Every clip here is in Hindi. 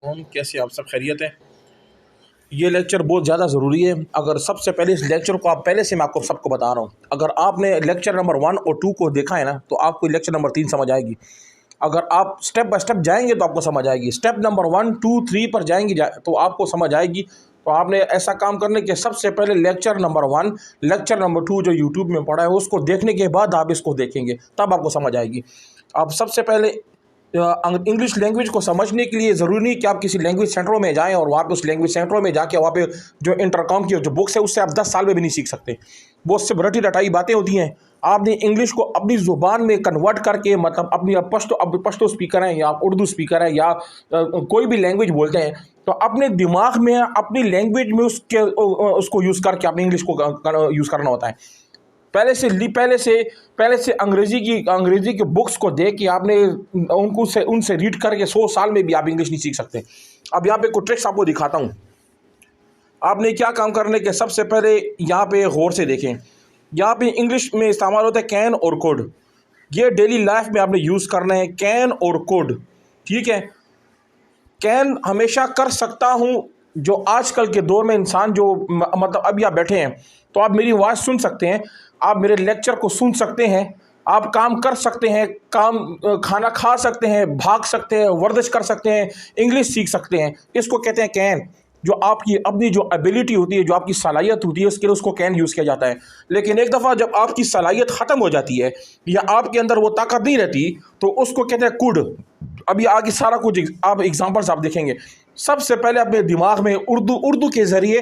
कैसे आप सब खैरियत है। ये लेक्चर बहुत ज़्यादा ज़रूरी है। अगर सबसे पहले इस लेक्चर को आप पहले से मैं आपको सबको बता रहा हूँ, अगर आपने लेक्चर नंबर 1 और 2 को देखा है ना, तो आपको लेक्चर नंबर 3 समझ आएगी। अगर आप स्टेप बाय स्टेप जाएंगे तो आपको समझ आएगी। स्टेप नंबर 1 2 3 पर जाएंगे तो आपको समझ आएगी। तो आपने ऐसा काम करने के सबसे पहले लेक्चर नंबर 1 लेक्चर नंबर 2 जो यूट्यूब में पढ़ा है उसको देखने के बाद आप इसको देखेंगे, तब आपको समझ आएगी। आप सबसे पहले इंग्लिश लैंग्वेज को समझने के लिए ज़रूरी नहीं कि आप किसी लैंग्वेज सेंटरों में जाएं और वहाँ पे उस लैंग्वेज सेंटरों में जाके वहाँ पे जो इंटरकॉम की जो बुक्स है उससे आप 10 साल में भी नहीं सीख सकते। वो उससे रटी रटाई बातें होती हैं। आपने इंग्लिश को अपनी ज़ुबान में कन्वर्ट करके, मतलब अपनी पश्तो स्पीकर हैं या उर्दू स्पीकर हैं या कोई भी लैंग्वेज बोलते हैं, तो अपने दिमाग में अपनी लैंग्वेज में उसको यूज़ करके अपने इंग्लिश को यूज़ करना होता है। पहले से अंग्रेजी की बुक्स को देख के आपने उनसे रीड करके 100 साल में भी आप इंग्लिश नहीं सीख सकते। अब यहाँ पे कुछ ट्रिक्स आपको दिखाता हूँ। आपने क्या काम करने के सबसे पहले यहाँ पे गौर से देखें। यहाँ पे इंग्लिश में इस्तेमाल होता है कैन और कुड। ये डेली लाइफ में आपने यूज़ करना है, कैन और कुड। ठीक है, कैन हमेशा कर सकता हूँ। जो आजकल के दौर में इंसान जो मतलब अभी आप बैठे हैं तो आप मेरी आवाज़ सुन सकते हैं, आप मेरे लेक्चर को सुन सकते हैं, आप काम कर सकते हैं, खाना खा सकते हैं, भाग सकते हैं, वर्जिश कर सकते हैं, इंग्लिश सीख सकते हैं। इसको कहते हैं कैन। जो आपकी अपनी जो एबिलिटी होती है, जो आपकी सलाहियत होती है, उसके लिए उसको कैन यूज़ किया जाता है। लेकिन एक दफ़ा जब आपकी सलाहियत ख़त्म हो जाती है या आपके अंदर वो ताकत नहीं रहती तो उसको कहते हैं कुड। अभी आगे सारा कुछ आप एग्जांपल्स आप देखेंगे। सबसे पहले अपने दिमाग में उर्दू के ज़रिए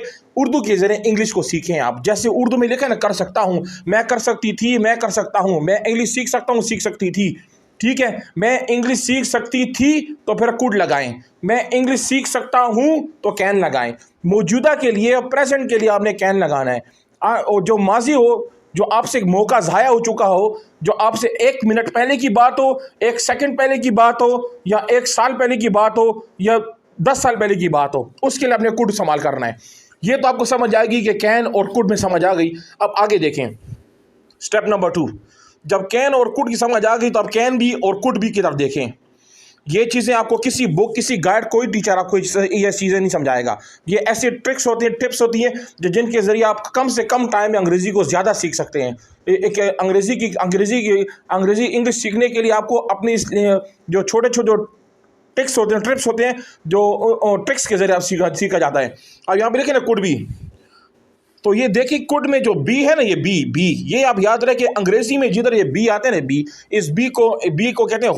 इंग्लिश को सीखें। आप जैसे उर्दू में लिखा है ना, कर सकता हूँ, मैं कर सकती थी, मैं कर सकता हूँ, मैं इंग्लिश सीख सकता हूँ, सीख सकती थी। ठीक है, मैं इंग्लिश सीख सकती थी तो फिर कुड लगाएं, मैं इंग्लिश सीख सकता हूँ तो कैन लगाएं। मौजूदा के लिए, प्रेजेंट के लिए आपने कैन लगाना है। और जो माजी हो, जो आपसे मौका ज़ाया हो चुका हो, जो आपसे 1 मिनट पहले की बात हो, 1 सेकंड पहले की बात हो, या 1 साल पहले की बात हो, या 10 साल पहले की बात हो, उसके लिए आपने कुड इस्तेमाल करना है। ये तो आपको समझ आएगी कि कैन और कुड में समझ आ गई। अब आगे देखें, स्टेप नंबर 2। जब कैन और कुड की समझ आ गई तो आप कैन भी और कुड भी की तरफ देखें। ये चीज़ें आपको किसी बुक, किसी गाइड, कोई टीचर आपको ये चीज़ें नहीं समझाएगा। ये ऐसी ट्रिक्स होती हैं, टिप्स होती हैं जिनके ज़रिए आप कम से कम टाइम में अंग्रेज़ी को ज़्यादा सीख सकते हैं। एक अंग्रेज़ी इंग्लिश सीखने के लिए आपको अपनी जो छोटे छोटे ट्रिक्स होते हैं, ट्रिप्स होते हैं, जो ट्रिक्स के ज़रिए आप सीखा जाता है। अब यहाँ पे देखें ना, कुड बी। तो ये देखिए, कुड में जो बी है ना, ये बी, ये आप याद रखें, अंग्रेजी में जिधर ये बी आते हैं ना, इस बी को कहते हैं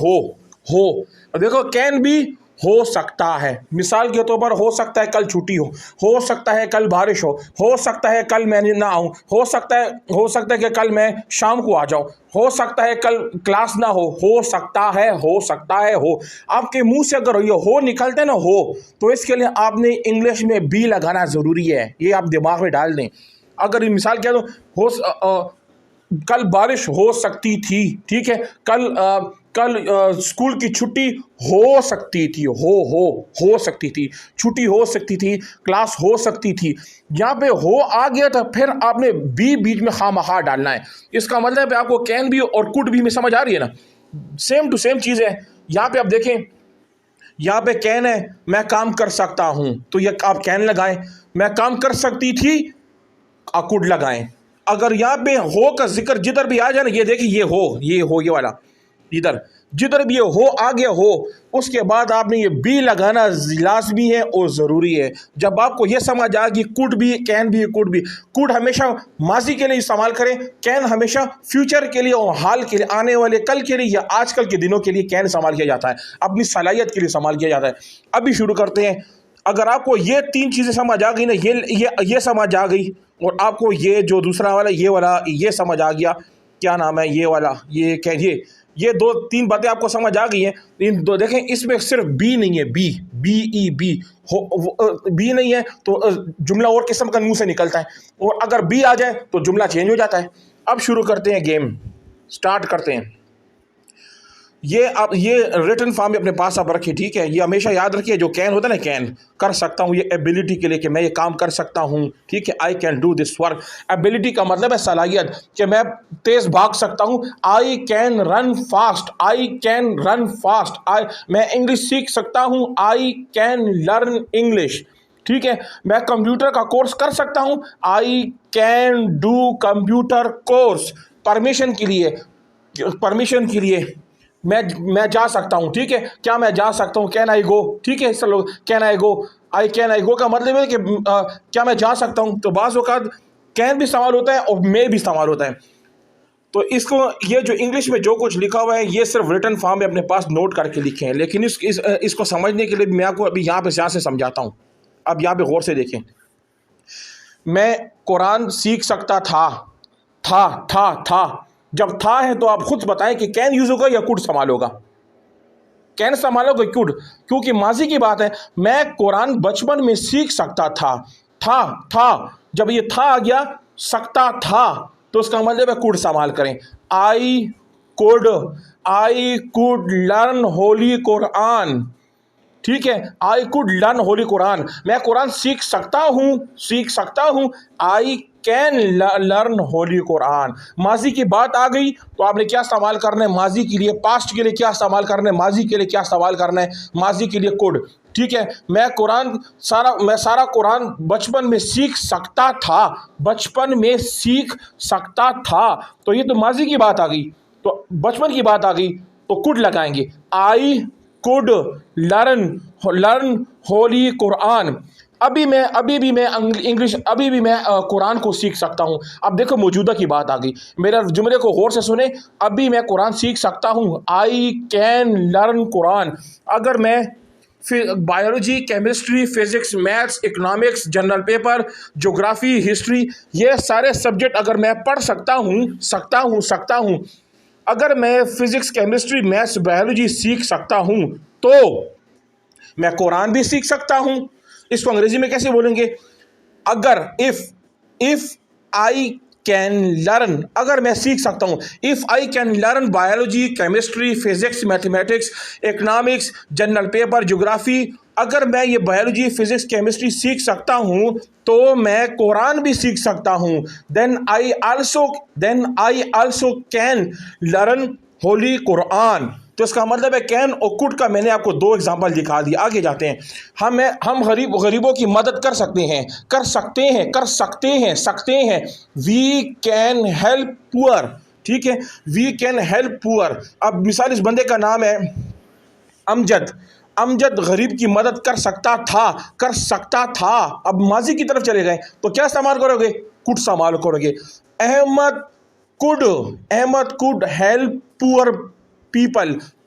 हो। देखो, कैन भी हो सकता है। मिसाल के तौर पर, हो सकता है कल छुट्टी हो सकता है कल बारिश हो सकता है कल मैं ना आऊं, हो सकता है कि कल मैं शाम को आ जाऊं, हो सकता है कल क्लास ना हो सकता है हो। आपके मुंह से अगर ये हो निकलते ना हो, तो इसके लिए आपने इंग्लिश में बी लगाना ज़रूरी है। ये आप दिमाग में डाल दें। अगर मिसाल क्या तो कल बारिश हो सकती थी, ठीक है, कल स्कूल की छुट्टी हो सकती थी, हो सकती थी, छुट्टी हो सकती थी, क्लास हो सकती थी। यहाँ पे हो आ गया तो फिर आपने बी बीच में खामखा डालना है। इसका मतलब है आपको कैन भी और कुड भी में समझ आ रही है ना, सेम टू सेम चीज़ है। यहाँ पे आप देखें, यहाँ पे कैन है, मैं काम कर सकता हूँ, तो ये आप कैन लगाएं। मैं काम कर सकती थी, आप कुड लगाएं। अगर यहाँ पे हो का जिक्र जिधर भी आ जाए ना, ये देखिए, ये वाला इधर जिधर भी ये हो आ गया हो, उसके बाद आपने ये बी लगाना लाजमी है और ज़रूरी है। जब आपको ये समझ आ कि कुड भी, कैन भी, कुड हमेशा माजी के लिए इस्तेमाल करें, कैन हमेशा फ्यूचर के लिए और हाल के लिए, आने वाले कल के लिए या आजकल के दिनों के लिए कैन इस्तेमाल किया जाता है, अपनी सलाहियत के लिए इस्तेमाल किया जाता है। अभी शुरू करते हैं। अगर आपको ये 3 चीज़ें समझ आ गई ना, ये समझ आ गई, और आपको ये जो दूसरा वाला ये समझ आ गया, क्या नाम है ये वाला, ये 2-3 बातें आपको समझ आ गई हैं। इन दो देखें, इसमें सिर्फ बी नहीं है, बी बी नहीं है तो जुमला और किस्म का मुंह से निकलता है, और अगर बी आ जाए तो जुमला चेंज हो जाता है। अब शुरू करते हैं, गेम स्टार्ट करते हैं। ये आप ये रिटन फॉर्म में अपने पास आप रखिए, ठीक है। ये हमेशा याद रखिए, जो कैन होता है ना, कैन कर सकता हूँ, ये एबिलिटी के लिए कि मैं ये काम कर सकता हूँ, ठीक है। I can do this work, ability का मतलब है सलाहियत, कि मैं तेज भाग सकता हूँ। I can run fast, I can run fast. मैं इंग्लिश सीख सकता हूँ, आई कैन लर्न इंग्लिश, ठीक है। मैं कंप्यूटर का कोर्स कर सकता हूँ, I can do computer course. Permission के लिए मैं जा सकता हूँ, ठीक है। क्या मैं जा सकता हूँ, कैन आई गो, ठीक है। चलो, can I go, can I गो का मतलब है कि क्या मैं जा सकता हूँ। तो बाज़ औक़ात कैन भी इस्तेमाल होता है और मे भी इस्तेमाल होता है। तो इसको, ये जो इंग्लिश में जो कुछ लिखा हुआ है ये सिर्फ रिटन फॉर्म में अपने पास नोट करके लिखे हैं, लेकिन इसको समझने के लिए मैं आपको अभी यहाँ से समझाता हूँ। अब यहाँ पे गौर से देखें। मैं कुरान सीख सकता था। जब था है तो आप खुद बताएं कि कैन यूज होगा या कुड इस्तेमाल होगा। कैन इस्तेमाल होगा कुड, क्योंकि माजी की बात है। मैं कुरान बचपन में सीख सकता था। जब ये था आ गया, सकता था, तो उसका मतलब है कुड इस्तेमाल करें। I could learn holy Quran, ठीक है। I could learn holy Quran, मैं कुरान सीख सकता हूँ। I can learn holy Quran. माजी की बात आ गई तो आपने क्या इस्तेमाल करना है माजी के लिए, पास्ट के लिए क्या इस्तेमाल करना है, माजी के लिए क्या इस्तेमाल करना है, माजी के लिए कुड, ठीक है। मैं सारा कुरान बचपन में सीख सकता था, तो ये तो माजी की बात आ गई। तो बचपन की बात आ गई तो कुड लगाएंगे। I could learn holy Quran. अभी भी मैं इंग्लिश, अभी भी मैं कुरान को सीख सकता हूँ। अब देखो, मौजूदा की बात आ गई। मेरा जुमले को गौर से सुने। अभी मैं कुरान सीख सकता हूँ, आई कैन लर्न कुरान। अगर मैं biology, chemistry, physics, maths, economics, general paper, geography, history, ये सारे सब्जेक्ट अगर मैं पढ़ सकता हूँ, अगर मैं फिजिक्स, केमिस्ट्री, मैथ्स, बायोलॉजी सीख सकता हूं तो मैं कुरान भी सीख सकता हूं। इसको अंग्रेजी में कैसे बोलेंगे? अगर इफ आई कैन लर्न, अगर मैं सीख सकता हूं, if I can learn biology, chemistry, physics, mathematics, economics, general paper, geography, अगर मैं ये बायोलॉजी, फिजिक्स, केमिस्ट्री सीख सकता हूं तो मैं कुरान भी सीख सकता हूं। Then I also can learn holy Quran. तो इसका मतलब है कैन और कुड का मैंने आपको दो एग्जांपल दिखा दिया। आगे जाते हैं। हम गरीबों की मदद कर सकते हैं। वी कैन हेल्प पुअर, ठीक है। We can help poor. अब मिसाल, इस बंदे का नाम है अमजद गरीब की मदद कर सकता था। अब माजी की तरफ चले गए तो क्या इस्तेमाल करोगे? कुड इस्तेमाल करोगे। Ahmad could help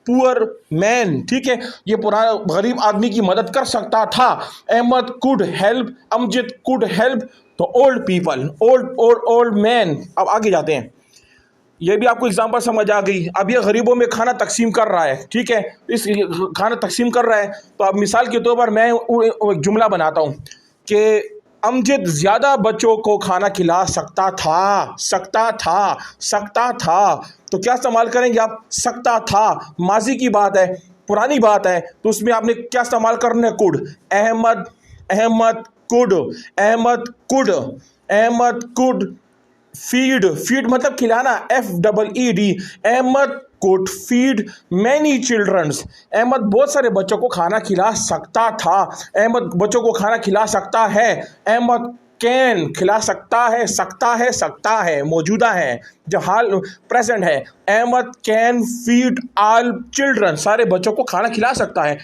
poor man, ठीक है। ये पुराना गरीब आदमी की मदद कर सकता था। अमजद कुड हेल्प तो ओल्ड मैन। अब आगे जाते हैं। ये भी आपको एग्जांपल समझ आ गई। अब ये गरीबों में खाना तकसीम कर रहा है, ठीक है। इस खाना तकसीम कर रहा है तो अब मिसाल के तौर पर मैं एक जुमला बनाता हूँ कि अमजद ज़्यादा बच्चों को खाना खिला सकता था। तो क्या इस्तेमाल करेंगे आप? सकता था। माजी की बात है, पुरानी बात है, तो उसमें आपने क्या इस्तेमाल करना है? कुड। अहमद कुड फीड मतलब खिलाना, FEED। Ahmad could feed many childrens. Ahmad बहुत सारे बच्चों को खाना खिला सकता था। अहमद बच्चों को खाना खिला सकता है। अहमद कैन खिला सकता है मौजूदा है, जो हाल प्रेजेंट है। Ahmad can feed all children, सारे बच्चों को खाना खिला सकता है।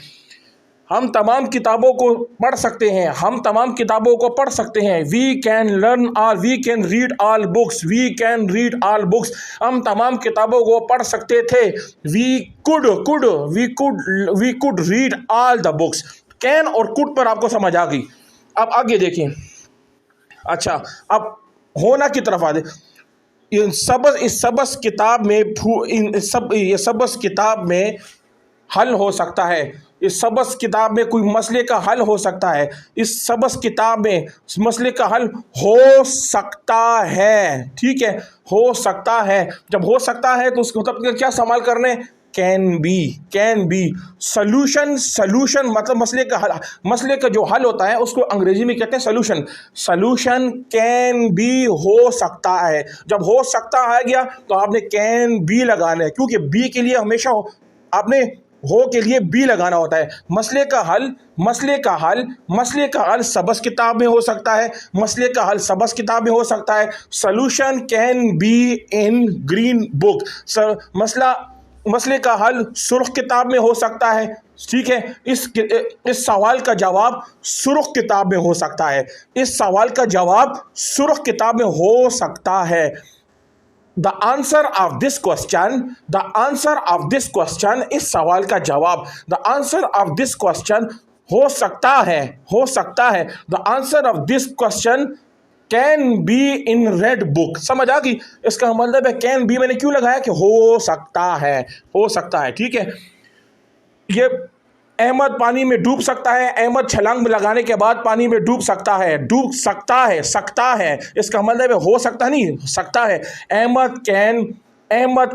हम तमाम किताबों को पढ़ सकते हैं। We can read all books. हम तमाम किताबों को पढ़ सकते थे। We could read all the books. Can और कुड पर आपको समझ आ गई। अब आगे देखें। अच्छा, अब होना की तरफ आ दे। इस सबस किताब में हल हो सकता है। इस सबस किताब में कोई मसले का हल हो सकता है। इस सबस किताब में मसले का हल हो सकता है, ठीक है। हो सकता है। जब हो सकता है तो उसको तब क्या इस्तेमाल करने? Can be. सल्यूशन मतलब मसले का जो हल होता है उसको अंग्रेजी में कहते हैं सल्यूशन। सल्यूशन कैन बी, हो सकता है। जब हो सकता आ गया तो आपने कैन बी लगाना है, क्योंकि बी के लिए हमेशा आपने हो के लिए बी लगाना होता है। मसले का हल सबस किताब में हो सकता है, मसले का हल सबस किताब में हो सकता है। Solution can be in green book. मसले का हल सुर्ख किताब में हो सकता है। ठीक है, इस सवाल का जवाब सुर्ख किताब में हो सकता है। इस सवाल का जवाब सुर्ख किताब में हो सकता है। The answer of this question, इस सवाल का जवाब, the answer of this question हो सकता है। The answer of this question can be in red book। समझ आ गई? इसका मतलब है can be मैंने क्यों लगाया कि हो सकता है। ठीक है, ये अहमद पानी में डूब सकता है। अहमद छलांग लगाने के बाद पानी में डूब सकता है। इसका मतलब है हो सकता नहीं, सकता है। Ahmad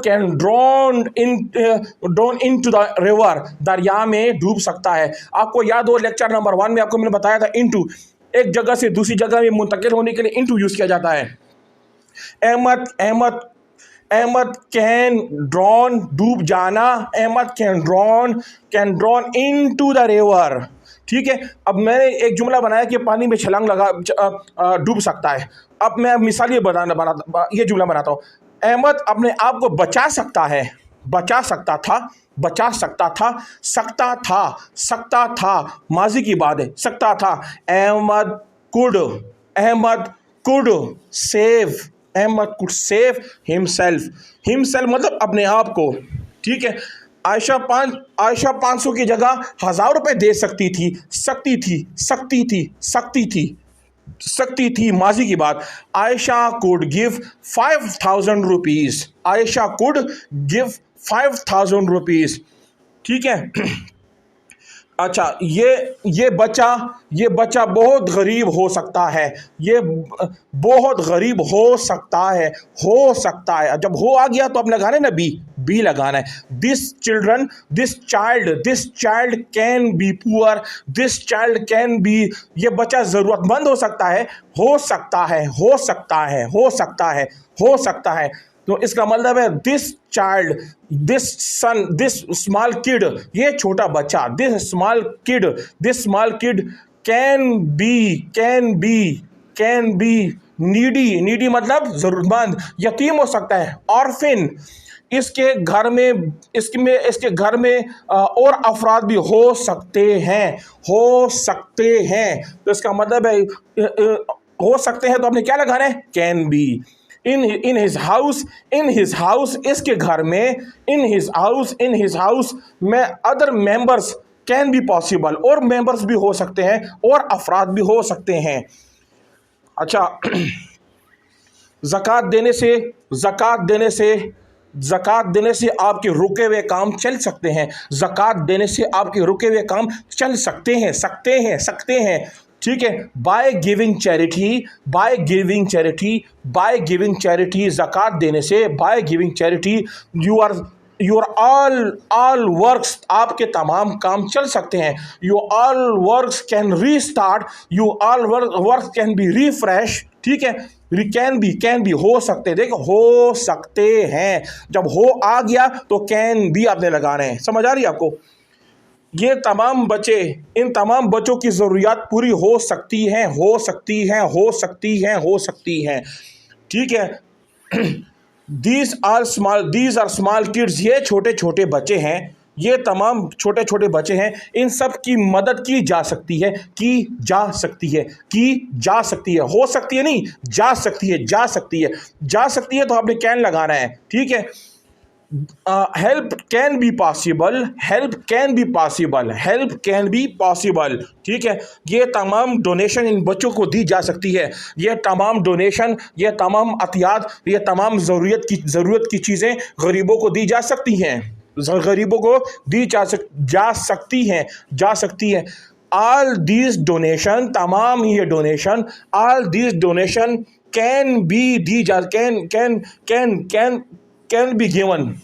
can drown into the river, दरिया में डूब सकता है। आपको याद हो लेक्चर नंबर 1 में आपको मैंने बताया था इनटू एक जगह से दूसरी जगह में मुंतकिल होने के लिए इनटू यूज किया जाता है। अहमद कैन ड्रॉन, डूब जाना। Ahmad can drown into the river. ठीक है, अब मैंने एक जुमला बनाया कि पानी में छलांग लगा डूब सकता है। अब मैं मिसाल ये जुमला बनाता हूँ। अहमद अपने आप को बचा सकता था, माजी की बात है, सकता था। अहमद कुड सेव हिमसेल्फ मतलब अपने आप को। ठीक है, आयशा 500 की जगह 1000 रुपए दे सकती थी, माजी की बात। Ayesha could give 5000 rupees. ठीक है, अच्छा, ये बच्चा बहुत गरीब हो सकता है। ये बहुत गरीब हो सकता है। जब हो आ गया तो अब लगाना है ना बी लगाना है। This child can be poor. This child can be, ये बच्चा जरूरतमंद हो सकता है। तो इसका मतलब है this child, this small kid, ये छोटा बच्चा, this small kid can be needy मतलब जरूरतमंद, यतीम हो सकता है। ऑर्फिन, इसके घर में और अफराद भी हो सकते हैं। तो इसका मतलब है हो सकते हैं, तो आपने क्या लगाना है? Can be. In his house, इसके घर में। इन हिज हाउस में other members can be possible, और मेंबर्स भी हो सकते हैं और अफराद भी हो सकते हैं। अच्छा, ज़कात देने से आपके रुके हुए काम चल सकते हैं। ठीक है, बाय गिविंग चैरिटी, ज़कात देने से, by giving charity, your all works, आपके तमाम काम चल सकते हैं। Your all works can restart, your all works can be refresh. ठीक है, कैन बी हो सकते, देखो हो सकते हैं। जब हो आ गया तो कैन बी आपने लगाना है। समझ आ रही है आपको? ये इन तमाम बच्चों की ज़रूरियात पूरी हो सकती हैं। ठीक है, These are small kids, ये छोटे बच्चे हैं, ये तमाम छोटे बच्चे हैं। इन सब की मदद की जा सकती है। हो सकती है नहीं, जा सकती है, तो आपने कैन लगाना है। ठीक है, हेल्प कैन बी पॉसिबल। ठीक है, ये तमाम डोनेशन इन बच्चों को दी जा सकती है। ये तमाम डोनेशन, ये तमाम अतियात, ये तमाम ज़रूरत की चीज़ें गरीबों को दी जा सकती हैं। ऑल दीज डोनेशन, तमाम ये donation, all these donation can be दी जा can be given,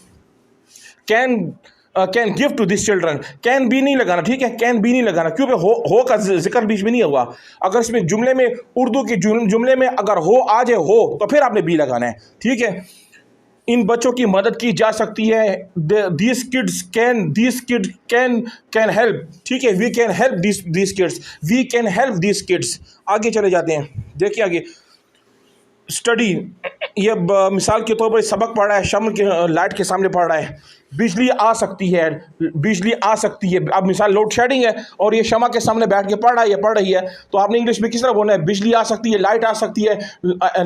can give to this children. Can be नहीं लगाना, ठीक है, कैन बी नहीं लगाना। क्यों? हो का जिक्र बीच में नहीं हुआ। अगर इसमें जुमले में, उर्दू के जुमले में अगर हो आ जाए हो, तो फिर आपने बी लगाना है, ठीक है। इन बच्चों की मदद की जा सकती है। दीज किड्स कैन हेल्प, ठीक है, we can help these kids, we can help these kids. आगे चले जाते हैं, देखिए आगे स्टडी। ये मिसाल के तौर पर सबक पढ़ रहा है, शम्स के लाइट के सामने पढ़ रहा है। बिजली आ सकती है, बिजली आ सकती है। अब मिसाल लोड शेडिंग है और ये शमा के सामने बैठ के पढ़ रहा है, ये पढ़ रही है, तो आपने इंग्लिश में किस तरह बोलना है? बिजली आ सकती है, लाइट आ सकती है,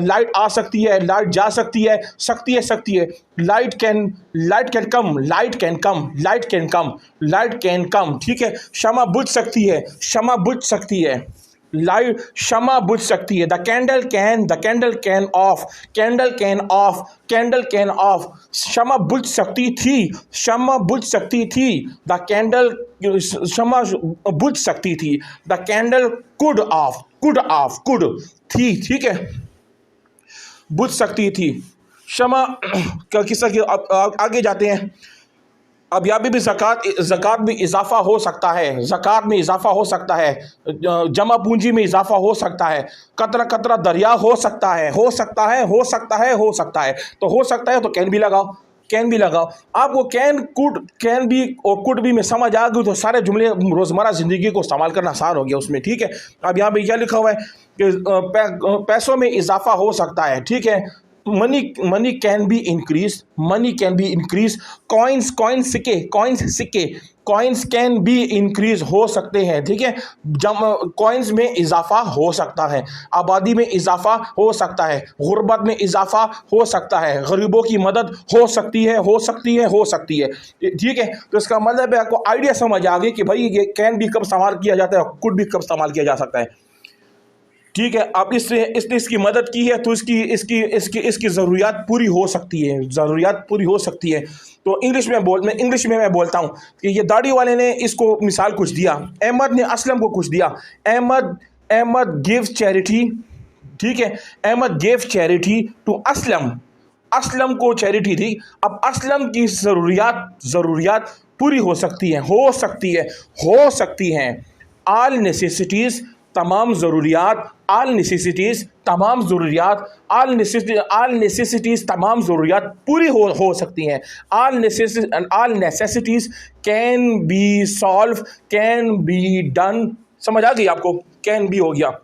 लाइट आ सकती है, लाइट जा सकती है, सकती है। Light can come, light can come, light can come, light can come, ठीक है। शमा बुझ सकती है, शमा बुझ सकती है, लाइट शमा बुझ सकती है। The candle can off, candle can off, candle can off. शमा बुझ सकती थी, शमा बुझ सकती थी। द कैंडल, शमा बुझ सकती थी। The candle could of, could थी, ठीक है, बुझ सकती थी। शमा का किस्सा की आगे जाते हैं। अब यहाँ पे भी ज़कात में इजाफा हो सकता है, ज़कात में इजाफा हो सकता है, जमा पूंजी में इजाफा हो सकता है, कतरा कतरा दरिया हो सकता है, हो सकता है, हो सकता है, हो सकता है। तो हो सकता है तो कैन भी लगाओ, कैन भी लगाओ। आपको कैन भी और कुड भी में समझ आ गई तो सारे जुमले रोज़मर्रा ज़िंदगी को इस्तेमाल करना आसान हो गया उसमें, ठीक है। अब यहाँ पे क्या लिखा हुआ है कि पैसों में इजाफा हो सकता है, ठीक है। Money can be increase, money can be increase. Coins सिक्के कॉइन्स कैन बी इंक्रीज हो सकते हैं, ठीक है। कॉइन्स में इजाफा हो सकता है, आबादी में इजाफा हो सकता है, गुर्बत में इजाफा हो सकता है, गरीबों की मदद हो सकती है, हो सकती है, हो सकती है, ठीक है। तो इसका मतलब है आपको आइडिया समझ आ गई कि भाई ये कैन भी कब इस्तेमाल किया जाता है और कुड भी कब इस्तेमाल किया जा सकता है, ठीक है। अब इसने इसकी मदद की है तो इसकी ज़रूरियात पूरी हो सकती है, ज़रूरियात पूरी हो सकती है। तो इंग्लिश में मैं बोलता हूँ कि ये दाढ़ी वाले ने इसको मिसाल कुछ दिया, अहमद ने असलम को कुछ दिया। अहमद गिव्स चैरिटी, ठीक है, Ahmad give charity to Aslam, Aslam को चैरिटी दी। अब असलम की ज़रूरियात पूरी हो सकती है, हो सकती हैं। आल नेसेसिटीज़, तमाम ज़रूरियात, आल नेसेसिटीज़, तमाम ज़रूरियात, आल नेसेसिटीज़, तमाम ज़रूरियात पूरी हो सकती हैं। All necessities can be solve, can be done. समझ आ गई आपको? कैन बी हो गया।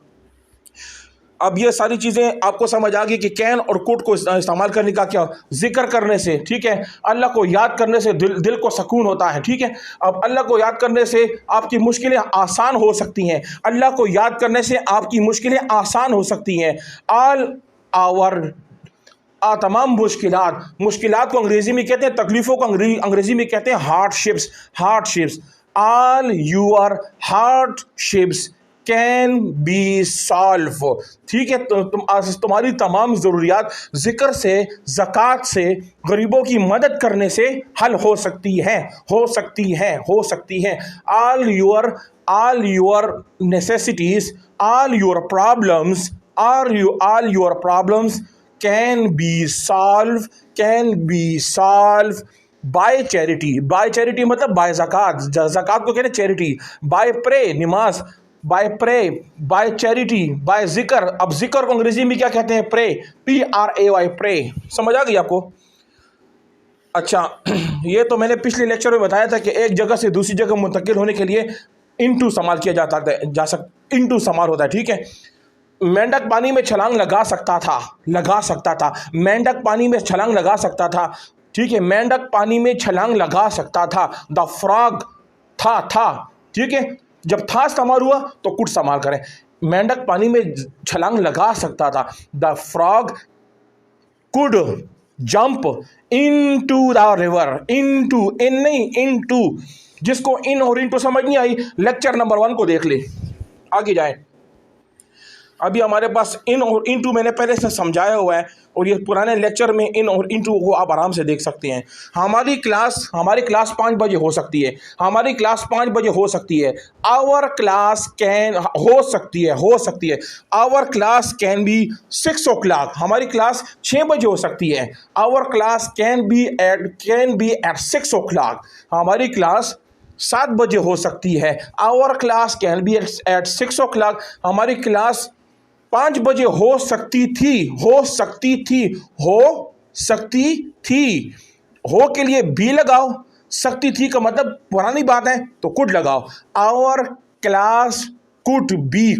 अब ये सारी चीज़ें आपको समझ आ गई कि कैन और कुड को इस्तेमाल करने का क्या जिक्र करने से, ठीक है, अल्लाह को याद करने से दिल को सुकून होता है, ठीक है। अब अल्लाह को याद करने से आपकी मुश्किलें आसान हो सकती हैं, अल्लाह को याद करने से आपकी मुश्किलें आसान हो सकती हैं। तमाम मुश्किलात को अंग्रेज़ी में कहते हैं, तकलीफ़ों को अंग्रेज़ी में कहते हैं hardships. All your hardships can be solve, ठीक है। तो तुम्हारी तमाम ज़रूरियात ज़िक्र से, ज़कात से, गरीबों की मदद करने से हल हो सकती हैं। All your necessities, all your problems can be solve by charity मतलब बाय ज़कात को कहते हैं चैरिटी। बाय प्रे, नमाज, बाय चैरिटी, बाय जिक्र। अब जिक्र को अंग्रेजी में क्या कहते हैं? Pray, PRAY, pray. समझ आ गई आपको? अच्छा, ये तो मैंने पिछले लेक्चर में बताया था कि एक जगह से दूसरी जगह मुंतकिल होने के लिए इनटू इस्तेमाल किया इनटू इस्तेमाल होता है, ठीक है। मेंढक पानी में छलांग लगा सकता था, मेंढक पानी में छलांग लगा सकता था, ठीक है, मेंढक पानी में छलांग लगा सकता था। द फ्रॉग था, ठीक है। जब था इस्तेमाल हुआ तो कुड इस्तेमाल करें। मेंढक पानी में छलांग लगा सकता था। The frog could jump into the river, into. जिसको इन और इनटू समझ नहीं आई, लेक्चर नंबर 1 को देख ले। आगे जाए। अभी हमारे पास इन और इनटू मैंने पहले से समझाया हुआ है, और ये पुराने लेक्चर में इन और इनटू को आप आराम से देख सकते हैं। हमारी क्लास 5 बजे हो सकती है, हमारी क्लास 5 बजे हो सकती है। आवर क्लास कैन हो सकती है। Our class can B 6 o'clock, हमारी क्लास 6 बजे हो सकती है। Our class can be at 6 o'clock, हमारी क्लास 7 बजे हो सकती है। Our class can be at 6 o'clock, हमारी क्लास 5 बजे हो सकती थी। हो के लिए बी लगाओ, सकती थी का मतलब पुरानी बात है तो कुड लगाओ। Our class could be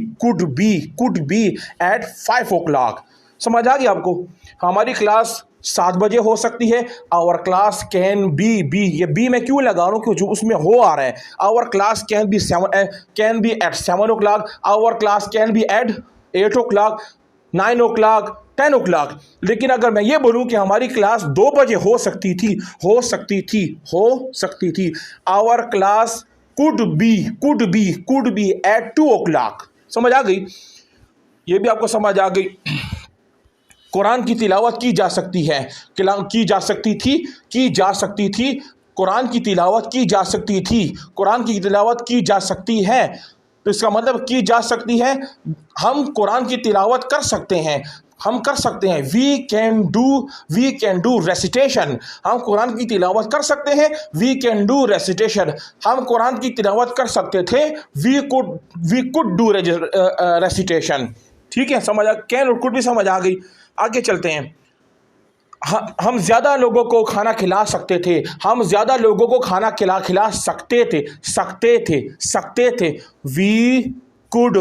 at 5 o'clock, समझ आ गई आपको? हमारी क्लास 7 बजे हो सकती है। आवर क्लास कैन बी, ये बी मैं क्यों लगा रहा हूँ? क्योंकि उसमें हो आ रहा है। Our class can be at 7 o'clock, our class can be at 8 o'clock, 9 o'clock, 10 o'clock। लेकिन अगर मैं ये बोलूँ कि हमारी क्लास 2 बजे हो सकती थी, our class could be at 2 o'clock, समझ आ गई? ये भी आपको समझ आ गई। कुरान की तिलावत की जा सकती है, की जा सकती थी, कुरान की तिलावत की जा सकती थी, कुरान की तिलावत की जा सकती है। तो इसका मतलब की जा सकती है, हम कुरान की तिलावत कर सकते हैं, वी कैन डू रेसिटेशन, हम कुरान की तिलावत कर सकते हैं। वी कैन डू रेसिटेशन, हम कुरान की तिलावत कर सकते थे। We could do recitation. ठीक है, समझ आ? कैन और कुड भी समझ आ गई। आगे चलते हैं। हम ज़्यादा लोगों को खाना खिला सकते थे, हम ज़्यादा लोगों को खाना खिला सकते थे। We could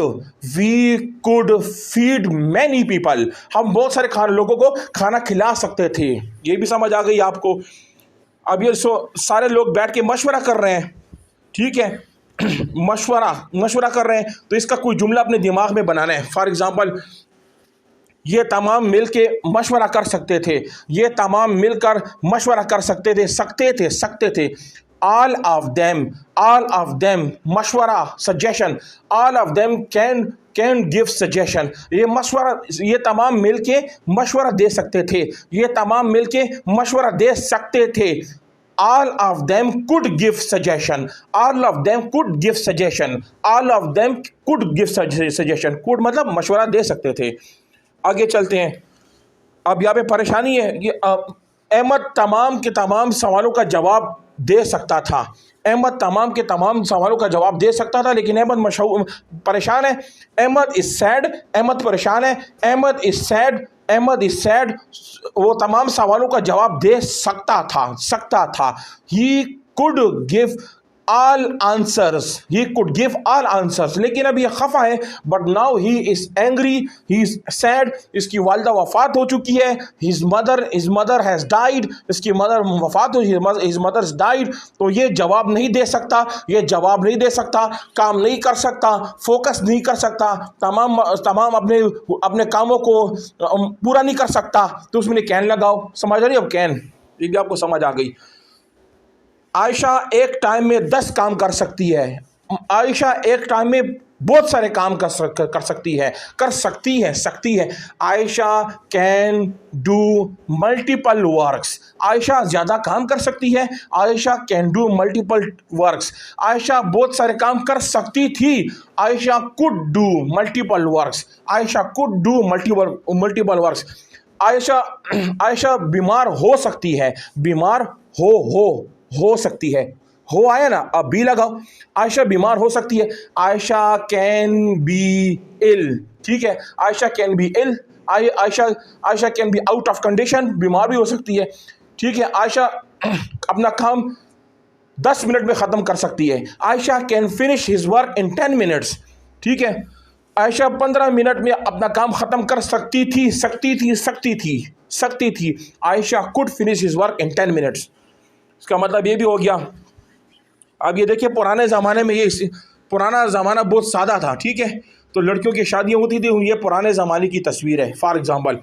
feed many people, हम बहुत सारे लोगों को खाना खिला सकते थे। ये भी समझ आ गई आपको? अब ये सारे लोग बैठ के मशवरा कर रहे हैं, ठीक है? मशवरा कर रहे हैं, तो इसका कोई जुमला अपने दिमाग में बनाना है। फॉर एग्जाम्पल, ये तमाम मिल के मशवरा कर सकते थे, ये तमाम मिलकर मशवरा कर सकते थे। ऑल ऑफ देम मशवरा, suggestion, all of them can give suggestion, ये तमाम मिल के मशवरा दे सकते थे। All of them could give suggestion. Could मतलब मशवरा दे सकते थे। आगे चलते हैं। अब यहाँ पे परेशानी है कि अहमद तमाम के तमाम सवालों का जवाब दे सकता था। लेकिन अहमद परेशान है। अहमद इज सैड, वो तमाम सवालों का जवाब दे सकता था। He could give all answers, लेकिन अब ये खफा है। But now he is angry, he is sad, इसकी वालिदा वफात हो चुकी है। हिज मदर हैज डाइड, इसकी मदर वफात हो, हिज मदर डाइड। तो ये जवाब नहीं दे सकता, काम नहीं कर सकता, फोकस नहीं कर सकता, तमाम अपने कामों को पूरा नहीं कर सकता। तो उसमें कैन लगाओ, समझ रही? अब कैन, ये भी आपको समझ आ गई। आयशा एक टाइम में 10 काम कर सकती है। आयशा एक टाइम में बहुत सारे काम कर सकती है। Ayesha can do multiple works, Ayesha ज़्यादा काम कर सकती है। Ayesha can do multiple works, Ayesha बहुत सारे काम कर सकती थी। Ayesha could do multiple works. Ayesha बीमार हो सकती है, हो सकती है, हो आया ना, अब बी लगाओ। आयशा बीमार हो सकती है। आयशा कैन बी इल, ठीक है, Ayesha can be ill. Ayesha can be out of condition, बीमार भी हो सकती है, ठीक है। आयशा अपना काम 10 मिनट में ख़त्म कर सकती है। Ayesha can finish his work in 10 minutes, ठीक है। आयशा 15 मिनट में अपना काम ख़त्म कर सकती थी। Ayesha could finish his work in 10 minutes। इसका मतलब ये भी हो गया। अब ये देखिए, पुराने ज़माने में पुराना ज़माना बहुत सादा था, ठीक है। तो लड़कियों की शादियाँ होती थी, ये पुराने ज़माने की तस्वीर है। फॉर एग्जांपल,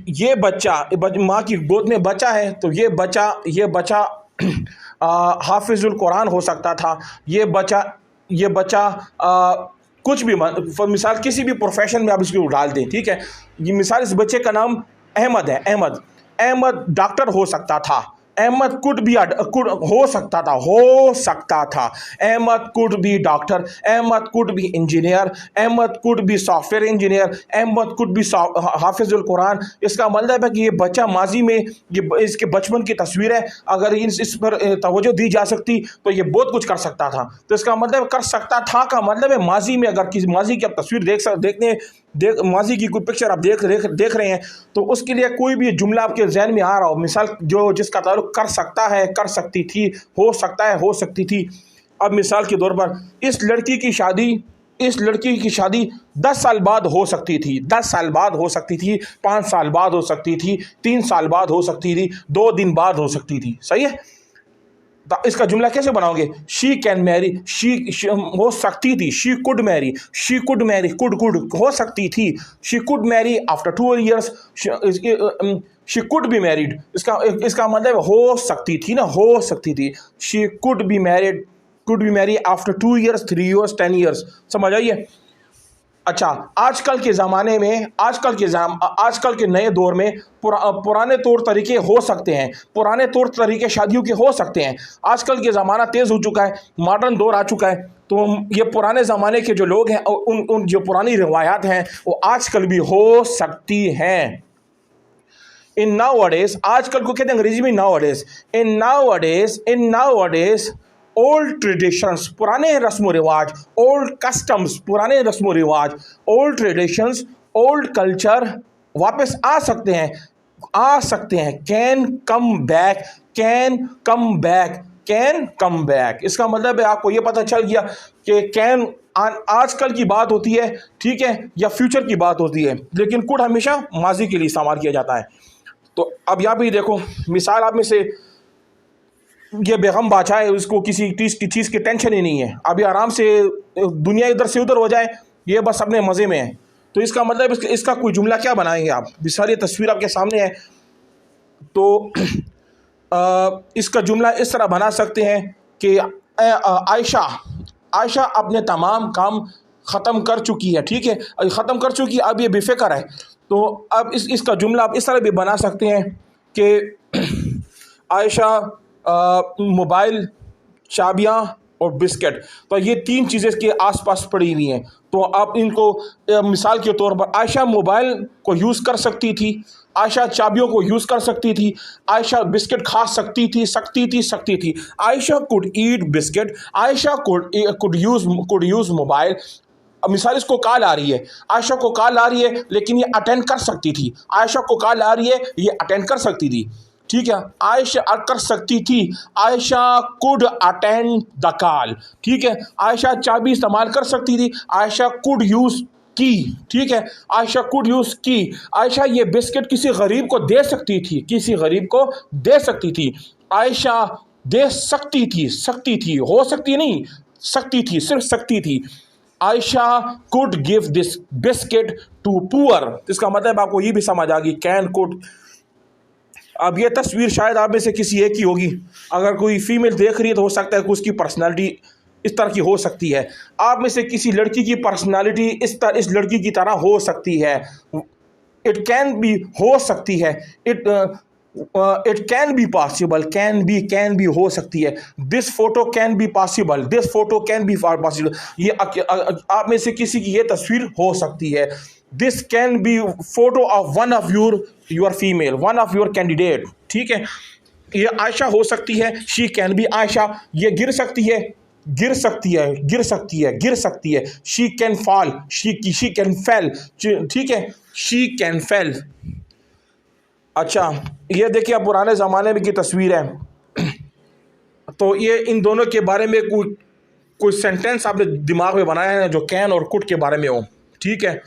ये बच्चा माँ की गोद में बच्चा है, तो ये बच्चा हाफिजुल कुरान हो सकता था। ये बच्चा कुछ भी मिसाल किसी भी प्रोफेशन में आप इसको डाल दें, ठीक है। ये मिसाल इस बच्चे का नाम अहमद है, अहमद, अहमद डॉक्टर हो सकता था, अहमद कुड भी हो सकता था, Ahmed could be doctor, Ahmed could be engineer, Ahmed could be software engineer, Ahmed could be हाफिजुल कुरान। इसका मतलब है कि ये बच्चा माजी में, ये इसके बचपन की तस्वीर है, अगर इस पर तवज्जो दी जा सकती तो ये बहुत कुछ कर सकता था। तो इसका मतलब कर सकता था का मतलब है माजी में, अगर किसी माजी की आप तस्वीर माजी की कोई पिक्चर आप देख रहे हैं, तो उसके लिए कोई भी जुमला आपके जहन में आ रहा हो, मिसाल जो जिसका ताल्लुक कर सकता है, कर सकती थी, हो सकता है, हो सकती थी। अब मिसाल के तौर पर इस लड़की की शादी 10 साल बाद हो सकती थी, 10 साल बाद हो सकती थी, 5 साल बाद हो सकती थी, 3 साल बाद हो सकती थी, 2 दिन बाद हो सकती थी। सही है। तो इसका जुमला कैसे बनाओगे? शी कैन मैरी, शी हो सकती थी, शी कुड मैरी, कुड हो सकती थी, she could Mary after 2 years, she could be married. इसका मतलब हो सकती थी ना, हो सकती थी। She could be Mary after 2 years, 3 years, 10 years। समझ आइए। अच्छा, आजकल के नए दौर में पुराने तौर तरीके हो सकते हैं, पुराने तौर तरीके शादियों के हो सकते हैं। आजकल के ज़माना तेज़ हो चुका है, मॉडर्न दौर आ चुका है, तो ये पुराने ज़माने के जो लोग हैं, उन जो पुरानी रिवायात हैं वो आजकल भी हो सकती हैं। इन नाउअडेज, आजकल को कहते हैं अंग्रेजी में नाउअडेज। इन नाउअडेज ओल्ड ट्रेडिशंस, पुराने रस्म रिवाज, ओल्ड कस्टम्स, पुराने रस्म रिवाज, ओल्ड ट्रेडिशंस, ओल्ड कल्चर वापस आ सकते हैं। Can come back. इसका मतलब है आपको ये पता चल गया कि कैन आजकल की बात होती है, ठीक है, या फ्यूचर की बात होती है, लेकिन कुड हमेशा माजी के लिए इस्तेमाल किया जाता है। तो अब यहाँ पे देखो, मिसाल आप में से ये बेगम बादशाह है, उसको किसी चीज़ की टेंशन ही नहीं है, अभी आराम से दुनिया इधर से उधर हो जाए, ये बस अपने मज़े में है। तो इसका मतलब इसका कोई जुमला क्या बनाएंगे आप? सारी तस्वीर आपके सामने है, तो इसका जुमला इस तरह बना सकते हैं कि आयशा अपने तमाम काम ख़त्म कर चुकी है, ठीक है, ख़त्म कर चुकी है, अब ये बेफिक्र है। तो अब इसका जुमला आप इस तरह भी बना सकते हैं कि आयशा मोबाइल, चाबियाँ और बिस्किट, तो ये 3 चीज़ें इसके आसपास पड़ी हुई हैं। तो आप इनको मिसाल के तौर पर आयशा मोबाइल को यूज़ कर सकती थी, आयशा चाबियों को यूज़ कर सकती थी, आयशा बिस्किट खा सकती थी। Ayesha could eat biscuit, Ayesha could use mobile. अब मिसाल इसको कॉल आ रही है, आयशा को कॉल आ रही है, लेकिन ये अटेंड कर सकती थी। आयशा को कॉल आ रही है, ये अटेंड कर सकती थी, ठीक है। आयशा कर सकती थी, Ayesha could attend the call, ठीक है। आयशा चाबी इस्तेमाल कर सकती थी, आयशा कुड यूज़ की, ठीक है, आयशा कुड यूज़ की। आयशा ये बिस्किट किसी गरीब को दे सकती थी, आयशा दे सकती थी, हो सकती नहीं, सकती थी, सिर्फ सकती थी। Ayesha could give this biscuit to poor. इसका मतलब आपको ये भी समझ आ गई, कैन, कुड। अब ये तस्वीर शायद आप में से किसी एक की होगी, अगर कोई फीमेल देख रही है तो हो सकता है कि उसकी पर्सनालिटी इस तरह की हो सकती है। आप में से किसी लड़की की पर्सनालिटी इस लड़की की तरह हो सकती है। इट कैन बी, हो सकती है, it can be possible, can be हो सकती है। This photo can be possible, ये आप में से किसी की ये तस्वीर हो सकती है। This can B photo of one of your female, one of your candidate, ठीक है। ये आयशा हो सकती है, शी कैन बी आयशा। ये गिर सकती है, she can fall, she can fail, ठीक है, शी कैन फेल। अच्छा, ये देखिए अब पुराने ज़माने में की तस्वीर है, तो ये इन दोनों के बारे में कोई सेंटेंस आपने दिमाग में बनाया है जो कैन और कुड के बारे में हो, ठीक है।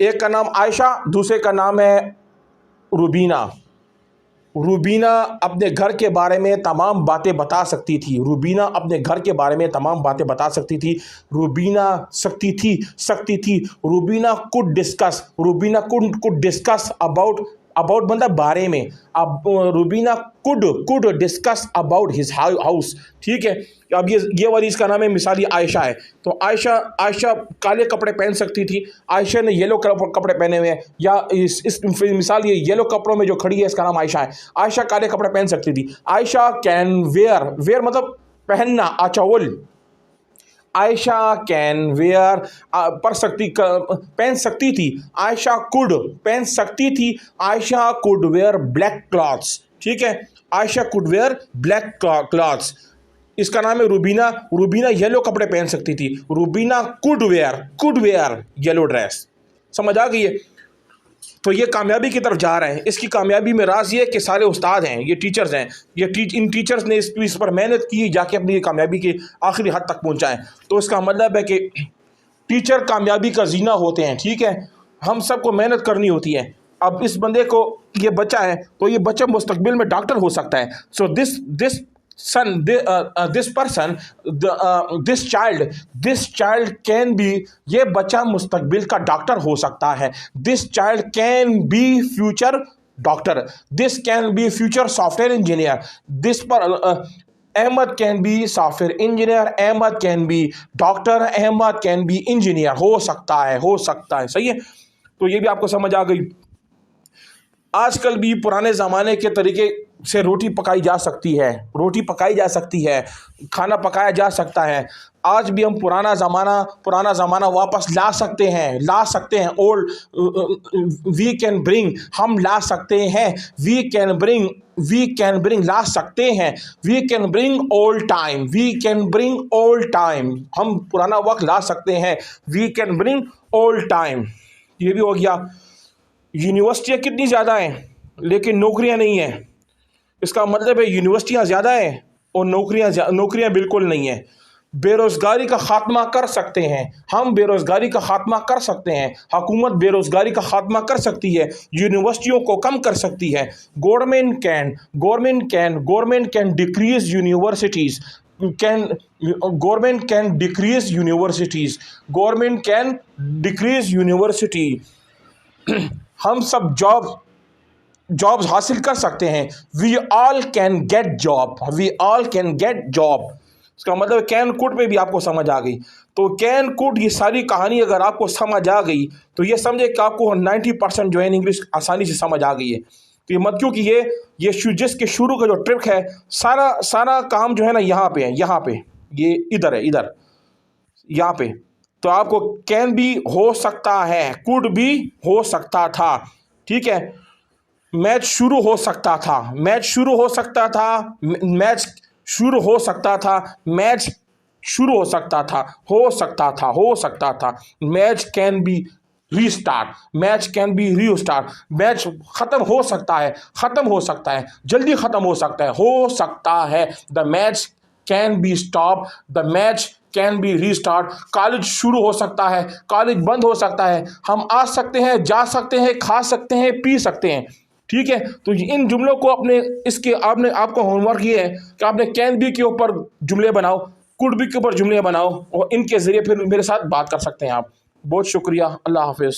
एक का नाम आयशा, दूसरे का नाम है रूबीना। रूबीना अपने घर के बारे में तमाम बातें बता सकती थी, रूबीना सकती थी, Rubina could discuss, about about बंदा बारे में। अब Rubina could discuss about his house, ठीक है। अब ये वाली इसका नाम है मिसाली आयशा है। तो आयशा काले कपड़े पहन सकती थी, आयशा ने येलो कपड़े पहने हुए हैं, या इस मिसाल ये येलो कपड़ों में जो खड़ी है इसका नाम आयशा है। आयशा काले कपड़े पहन सकती थी। आयशा कैन वेयर मतलब पहनना, अचावल। आयशा कैन वेयर पहन सकती थी। आयशा कुड पहन सकती थी। Ayesha could wear black clothes, ठीक है। Ayesha could wear black clothes. इसका नाम है रुबीना। रुबीना येलो कपड़े पहन सकती थी। Rubina could wear yellow dress. समझ आ गई है? तो ये कामयाबी की तरफ जा रहे हैं। इसकी कामयाबी में राज ये है कि सारे उस्ताद हैं, ये टीचर्स हैं, इन टीचर्स ने इस पर मेहनत की, जाके अपनी कामयाबी के आखिरी हद तक पहुंचाएं। तो इसका मतलब है कि टीचर कामयाबी का जीना होते हैं, ठीक है। हम सबको मेहनत करनी होती है। अब इस बंदे को, ये बच्चा है, तो ये बच्चा मुस्तकबिल में डॉक्टर हो सकता है। So this child can be, ये बच्चा मुस्तकबिल का डॉक्टर हो सकता है। This child can be future doctor, this can be future software engineer. This पर Ahmed can be software engineer, Ahmed can be doctor, Ahmed can be engineer. हो सकता है, सही है। तो ये भी आपको समझ आ गई। आजकल भी पुराने ज़माने के तरीके से रोटी पकाई जा सकती है, खाना पकाया जा सकता है। आज भी हम पुराना ज़माना वापस ला सकते हैं। ओल्ड वी कैन ब्रिंग, हम ला सकते हैं। वी कैन ब्रिंग ला सकते हैं। We can bring old time, हम पुराना वक्त ला सकते हैं। We can bring old time, ये भी हो गया। यूनिवर्सिटियाँ कितनी ज़्यादा हैं लेकिन नौकरियाँ नहीं हैं। इसका मतलब है यूनिवर्सिटियाँ ज़्यादा हैं और नौकरियाँ बिल्कुल नहीं हैं। बेरोज़गारी का ख़ात्मा कर सकते हैं हम, बेरोज़गारी का ख़ात्मा कर सकते हैं। हुकूमत बेरोज़गारी का ख़ात्मा कर सकती है, यूनिवर्सिटियों को कम कर सकती है। Government can decrease universities, government can decrease university. हम सब जॉब्स हासिल कर सकते हैं। We all can get job. इसका मतलब कैन कुड पे भी आपको समझ आ गई। तो कैन कुड, ये सारी कहानी अगर आपको समझ आ गई तो ये समझे कि आपको 90% जो है इंग्लिश आसानी से समझ आ गई है। तो ये मत, क्योंकि ये जिसके शुरू का जो ट्रिक है, सारा काम जो है ना यहाँ पे है, ये इधर है, यहाँ पे। तो आपको कैन भी हो सकता है, कुड भी हो सकता था, ठीक है। मैच शुरू हो सकता था, मैच शुरू हो सकता था, match can be restart, match खत्म हो सकता है, जल्दी खत्म हो सकता है। The match can be stop, the match can be restart. College शुरू हो सकता है, कॉलेज बंद हो सकता है। हम आ सकते हैं, जा सकते हैं, खा सकते हैं, पी सकते हैं, ठीक है। तो इन जुमलों को आपको होमवर्क ये है कि आपने कैन बी के ऊपर जुमले बनाओ, कुड बी के ऊपर जुमले बनाओ, और इनके ज़रिए फिर मेरे साथ बात कर सकते हैं आप। बहुत शुक्रिया, अल्लाह हाफिज़।